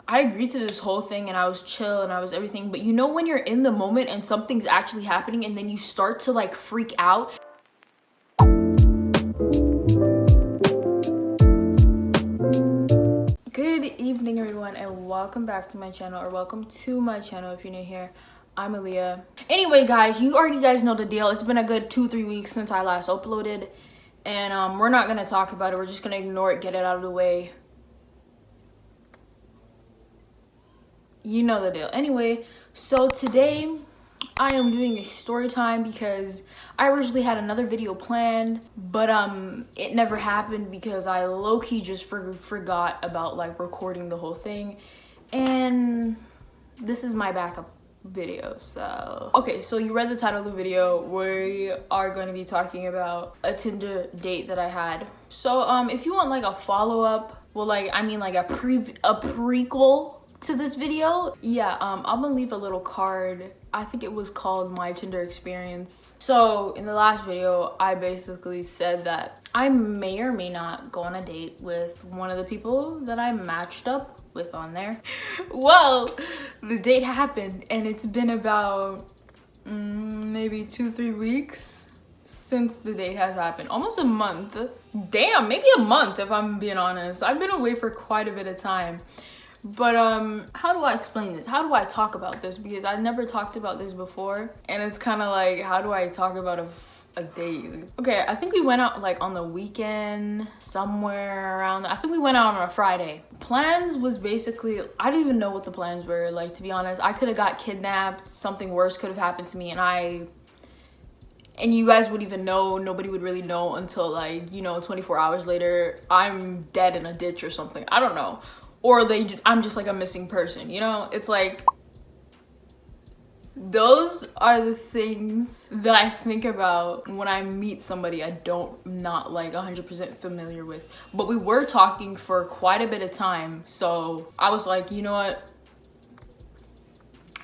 I agreed to this whole thing and I was chill and I was everything, but you know when you're in the moment and something's actually happening and then you start to like freak out? Good evening everyone and welcome back to my channel, or welcome to my channel if you're new here. I'm Aaliyah. Anyway guys, you guys know the deal. It's been a good 2-3 weeks since I last uploaded, and we're not gonna talk about it. We're just gonna ignore it, get it out of the way. You know the deal. Anyway, so today I am doing a story time because I originally had another video planned, but it never happened because I low-key just forgot about like recording the whole thing, and this is my backup video. So okay, so you read the title of the video. We are going to be talking about a Tinder date that I had. So if you want like a follow-up, well, like I mean like a prequel to this video, yeah, I'm gonna leave a little card. I think it was called My Tinder Experience. So in the last video, I basically said that I may or may not go on a date with one of the people that I matched up with on there. Well, the date happened and it's been about maybe 2-3 weeks since the date has happened. Almost a month. Damn, maybe a month if I'm being honest. I've been away for quite a bit of time. But how do I explain this? How do I talk about this? Because I never talked about this before, and it's kind of like, how do I talk about a date? Okay, I think we went out like on the weekend, somewhere around, I think we went out on a Friday. Plans was basically, I don't even know what the plans were. Like, to be honest, I could have got kidnapped, something worse could have happened to me, and you guys would even know. Nobody would really know until like, you know, 24 hours later, I'm dead in a ditch or something. I don't know. Or I'm just like a missing person, you know? It's like, those are the things that I think about when I meet somebody not like 100% familiar with. But we were talking for quite a bit of time, so I was like, you know what?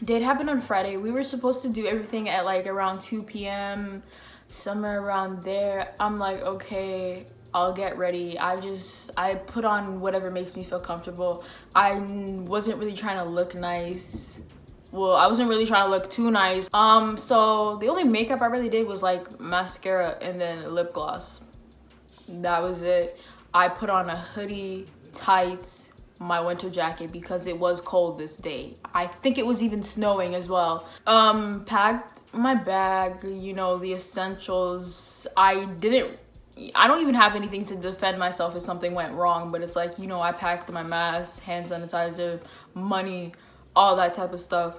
Date happened on Friday. We were supposed to do everything at like around 2 p.m, somewhere around there. I'm like, okay, I'll get ready. I put on whatever makes me feel comfortable. I wasn't really trying to look nice. Well, I wasn't really trying to look too nice. So the only makeup I really did was like mascara and then lip gloss. That was it. I put on a hoodie, tights, my winter jacket because it was cold this day. I think it was even snowing as well. Packed my bag, you know, the essentials. I don't even have anything to defend myself if something went wrong, but it's like, you know, I packed my mask, hand sanitizer, money, all that type of stuff.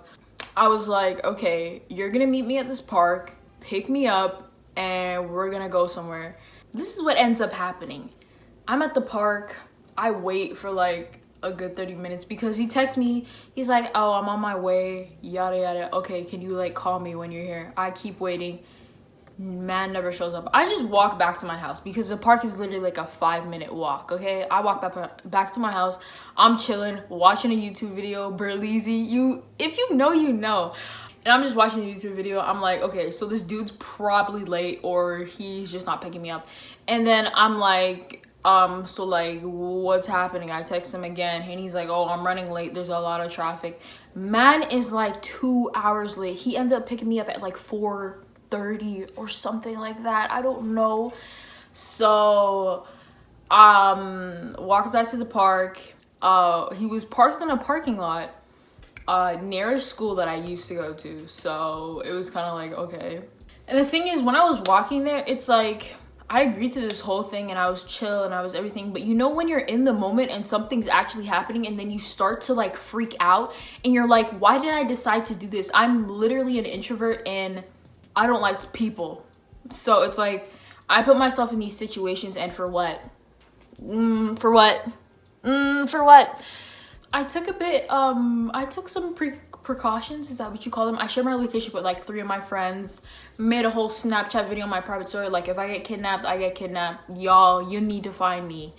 I was like, okay, you're gonna meet me at this park, pick me up, and we're gonna go somewhere. This is what ends up happening. I'm at the park. I wait for like a good 30 minutes because he texts me. He's like, oh, I'm on my way, yada yada. Okay, can you like call me when you're here? I keep waiting. Man never shows up. I just walk back to my house because the park is literally like a 5-minute walk. Okay, I walk back to my house. I'm chilling, watching a YouTube video. Berleezy, if you know, you know. And I'm just watching a YouTube video. I'm like, okay, so this dude's probably late or he's just not picking me up. And then I'm like, so like, what's happening? I text him again and he's like, oh, I'm running late. There's a lot of traffic. Man is like 2 hours late. He ends up picking me up at like 4:30 or something like that. I don't know. So walked back to the park. He was parked in a parking lot near a school that I used to go to, so it was kind of like, okay. And the thing is, when I was walking there, it's like I agreed to this whole thing and I was chill and I was everything, but you know when you're in the moment and something's actually happening and then you start to like freak out and you're like, why did I decide to do this? I'm literally an introvert and I don't like people. So it's like, I put myself in these situations, and for what? For what? I took a bit, I took some precautions, is that what you call them? I shared my location with like 3 of my friends, made a whole Snapchat video on my private story, like, if I get kidnapped, I get kidnapped. Y'all, you need to find me.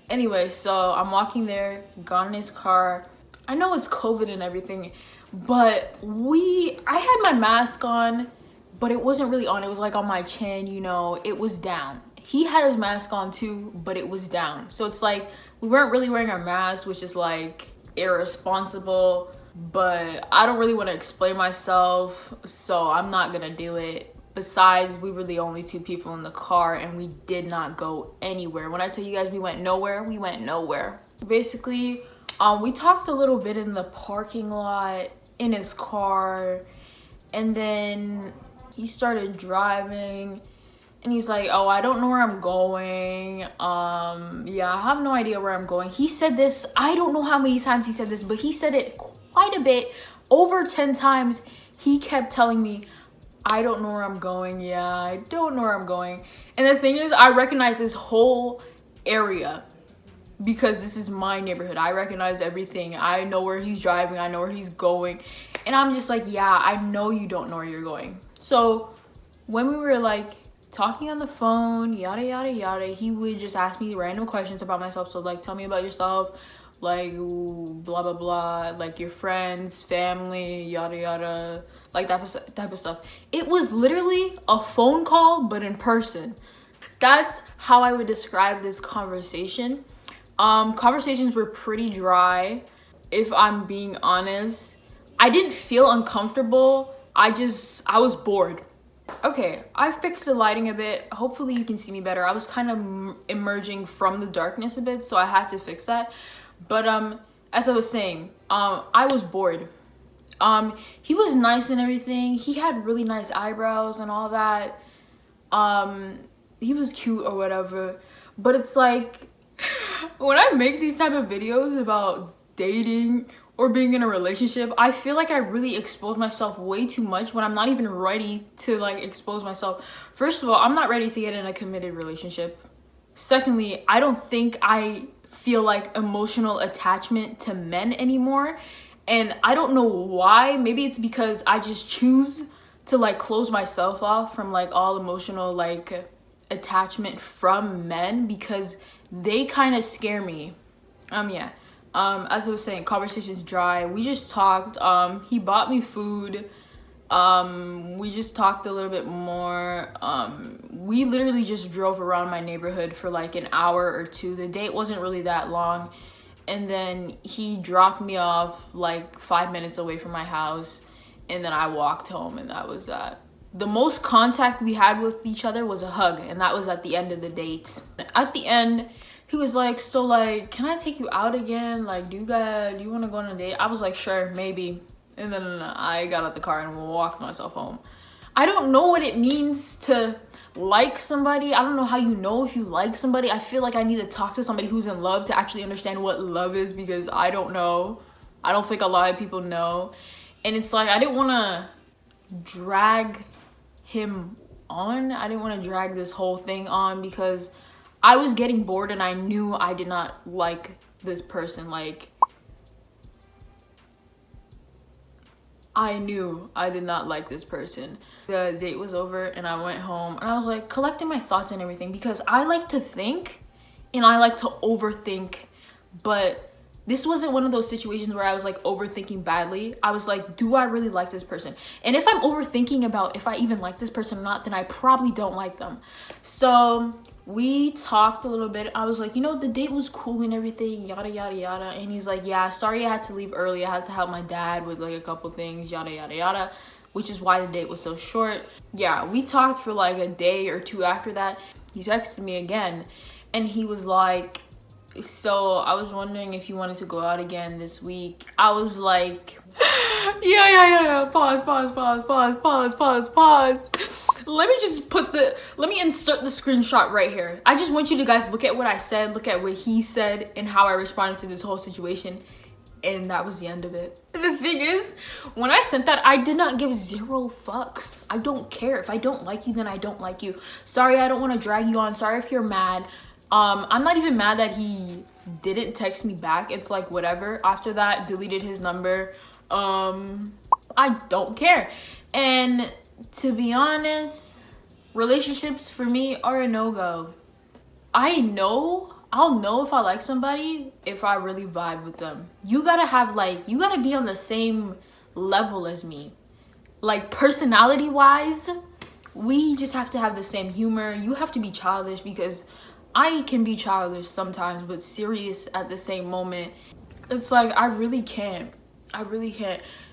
Anyway, so I'm walking there, got in his car. I know it's COVID and everything, but I had my mask on, but it wasn't really on. It was like on my chin, you know, it was down. he had his mask on too, but it was down. So it's like we weren't really wearing our masks, which is like irresponsible, but I don't really want to explain myself, so I'm not gonna do it. Besides, we were the only two people in the car and we did not go anywhere. When I tell you guys we went nowhere, we went nowhere. Basically, we talked a little bit in the parking lot in his car, and then he started driving and he's like, oh, I don't know where I'm going. Yeah, I have no idea where I'm going. He said this, I don't know how many times he said this, but he said it quite a bit, over 10 times. He kept telling me, I don't know where I'm going. Yeah, I don't know where I'm going. And the thing is, I recognize this whole area because this is my neighborhood. I recognize everything. I know where he's driving. I know where he's going. And I'm just like, yeah, I know you don't know where you're going. So when we were like talking on the phone, yada, yada, yada, he would just ask me random questions about myself. So like, tell me about yourself, like blah, blah, blah, like your friends, family, yada, yada, like that type of stuff. It was literally a phone call, but in person. That's how I would describe this conversation. Conversations were pretty dry, if I'm being honest. I didn't feel uncomfortable. I was bored. Okay, I fixed the lighting a bit. Hopefully you can see me better. I was kind of emerging from the darkness a bit, so I had to fix that. But as I was saying, I was bored. He was nice and everything. He had really nice eyebrows and all that. He was cute or whatever. But it's like, when I make these type of videos about dating or being in a relationship, I feel like I really expose myself way too much when I'm not even ready to like expose myself. First of all, I'm not ready to get in a committed relationship. Secondly, I don't think I feel like emotional attachment to men anymore. And I don't know why. Maybe it's because I just choose to like close myself off from like all emotional like attachment from men, because they kind of scare me. Yeah. As I was saying, conversation's dry. We just talked. He bought me food. We just talked a little bit more. We literally just drove around my neighborhood for like an hour or two. The date wasn't really that long. And then he dropped me off like 5 minutes away from my house. And then I walked home, and that was that. The most contact we had with each other was a hug, and that was at the end of the date. At the end, he was like, so like, can I take you out again? Like, do you want to go on a date? I was like, sure, maybe. And then I got out the car and walked myself home. I don't know what it means to like somebody. I don't know how you know if you like somebody. I feel like I need to talk to somebody who's in love to actually understand what love is, because I don't know. I don't think a lot of people know. And it's like, I didn't want to drag him on. I didn't want to drag this whole thing on because I was getting bored and I knew I did not like this person. Like, I knew I did not like this person. The date was over and I went home and I was like collecting my thoughts and everything, because I like to think and I like to overthink, but this wasn't one of those situations where I was like overthinking badly. I was like, do I really like this person? And if I'm overthinking about if I even like this person or not, then I probably don't like them. So we talked a little bit. I was like, you know, the date was cool and everything, yada, yada, yada. And he's like, yeah, sorry I had to leave early. I had to help my dad with like a couple things, yada, yada, yada, which is why the date was so short. Yeah, we talked for like a day or two after that. He texted me again and he was like, so I was wondering if you wanted to go out again this week. I was like, yeah. Pause. Let me insert the screenshot right here. I just want you to guys look at what I said, look at what he said, and how I responded to this whole situation. And that was the end of it. The thing is, when I sent that, I did not give zero fucks. I don't care. If I don't like you, then I don't like you. Sorry, I don't want to drag you on. Sorry if you're mad. I'm not even mad that he didn't text me back. It's like whatever. After that, deleted his number. I don't care. And to be honest, relationships for me are a no-go. I'll know if I like somebody if I really vibe with them. You gotta be on the same level as me. Like personality wise, we just have to have the same humor. You have to be childish, because I can be childish sometimes but serious at the same moment. It's like I really can't.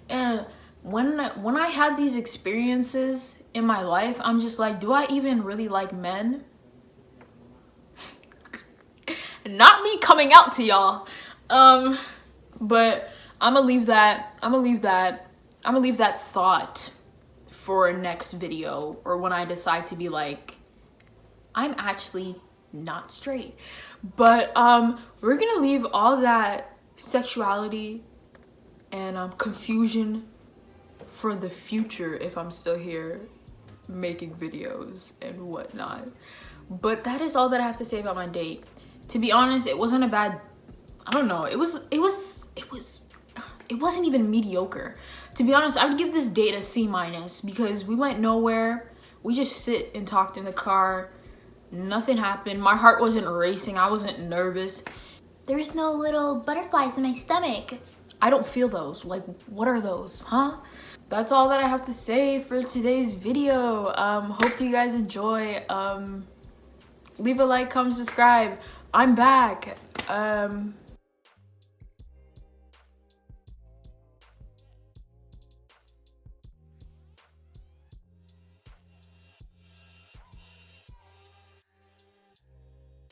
And when I had these experiences in my life, I'm just like, do I even really like men? Not me coming out to y'all. But I'm gonna leave that thought for a next video, or when I decide to be like, I'm actually not straight. But we're gonna leave all that sexuality and confusion for the future, if I'm still here making videos and whatnot. But that is all that I have to say about my date. To be honest, it wasn't a bad, I don't know, it wasn't even mediocre. To be honest, I would give this date a C-, because we went nowhere. We just sit and talked in the car. Nothing happened. My heart wasn't racing. I wasn't nervous. There's no little butterflies in my stomach. I don't feel those. Like, what are those, huh? That's all that I have to say for today's video. Hope you guys enjoy. Leave a like, comment, subscribe. I'm back.